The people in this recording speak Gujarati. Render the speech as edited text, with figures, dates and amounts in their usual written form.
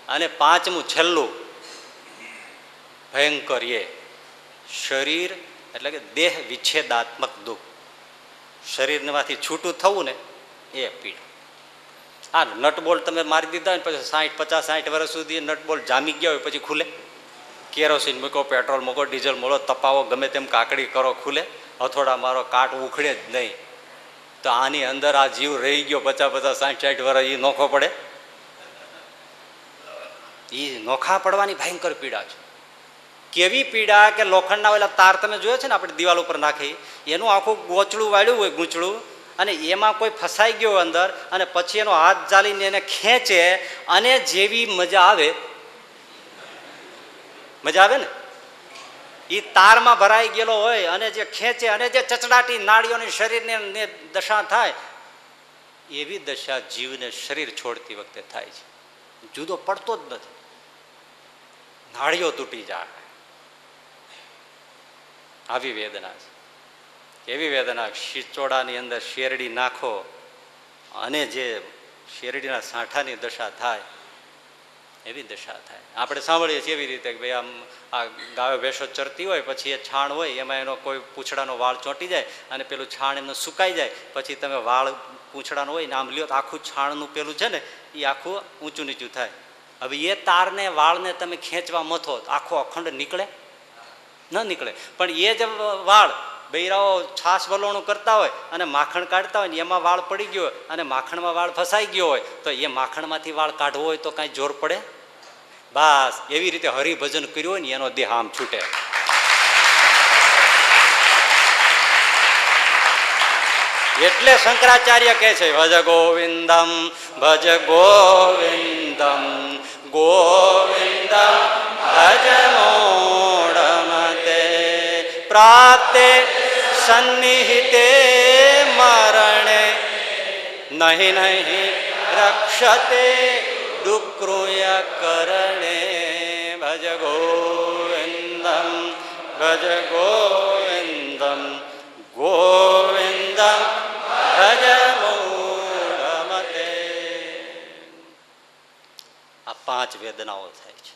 અને પાંચમું છેલ્લું ભયંકર એ શરીર એટલે કે દેહ વિચ્છેદાત્મક દુઃખ. શરીરમાંથી છૂટું થવું ને એ પીડા. આ નટબોલ્ટ તમે મારી દીધા હોય પછી 50-60 વર્ષ સુધી નટબોલ્ટ જામી ગયા હોય પછી ખુલે? કેરોસીન મૂકો, પેટ્રોલ મૂકો, ડીઝલ મૂકો, તપાવો, ગમે તેમ કાકડી કરો, ખુલે? હથોડા મારો, કાટ ઉખડે જ નહીં. તો આની અંદર આ જીવ રહી ગયો 50-50, 60-60 વર્ષ, એ નોખો પડે? એ નોખા પડવાની ભયંકર પીડા છે. કેવી પીડા કે લોખંડના ઓલા તાર તમે જોયો છે ને આપણે દિવાલ ઉપર નાખી, એનું આખું ગોચડું વાળ્યું હોય, ગૂંચડું, અને એમાં કોઈ ફસાઈ ગયો અંદર, અને પછી એનો હાથ ચાલીને એને ખેંચે, અને જેવી મજા આવે ને એ તારમાં ભરાઈ ગયેલો હોય અને જે ખેંચે અને જે ચચડાટી નાડીઓની શરીરની દશા થાય, એવી દશા જીવને શરીર છોડતી વખતે થાય છે. જુદો પડતો જ નથી, નાડીઓ તૂટી જાય, આવી વેદના છે. એવી વેદના શીચોડાની અંદર શેરડી નાખો અને જે શેરડીના સાંઠાની દશા થાય એવી દશા થાય. આપણે સાંભળીએ છીએ એવી રીતે કે ભાઈ આમ આ ગાયો ભેંસો ચરતી હોય, પછી એ છાણ હોય એમાં એનો કોઈ પૂંછડાનો વાળ ચોંટી જાય અને પેલું છાણ એમને સુકાઈ જાય, પછી તમે વાળ પૂંછડાનો હોય ને આમ લ્યો તો આખું છાણનું પેલું છે ને એ આખું ઊંચું નીચું થાય. હવે એ તારને વાળને તમે ખેંચવા મથો તો આખો અખંડ નીકળે? ન નીકળે. પણ એ જ વાળ બૈરાઓ છાશ વલોણું કરતા હોય અને માખણ કાઢતા હોય ને એમાં વાળ પડી ગયો હોય અને માખણમાં વાળ ફસાઈ ગયો હોય, તો એ માખણમાંથી વાળ કાઢવો હોય તો કાંઈ જોર પડે? બસ એવી રીતે હરિભજન કર્યું હોય ને એનો દેહ આમ છૂટે. એટલે શંકરાચાર્ય કહે છે ભજ ગોવિંદમ, ભજ ગોવિંદમ, ગોવિંદમ ભજ મૂઢમતે, પ્રાપ્તે સન્નિહિતે મરણે, નહીં નહીં રક્ષતે દુઃખૃય કરણે. ભજ ગોવિંદમ, ભજ ગોવિંદમ, ગોવિંદમ ભજ મૂઢમતે. આ 5 વેદનાઓ થાય છે.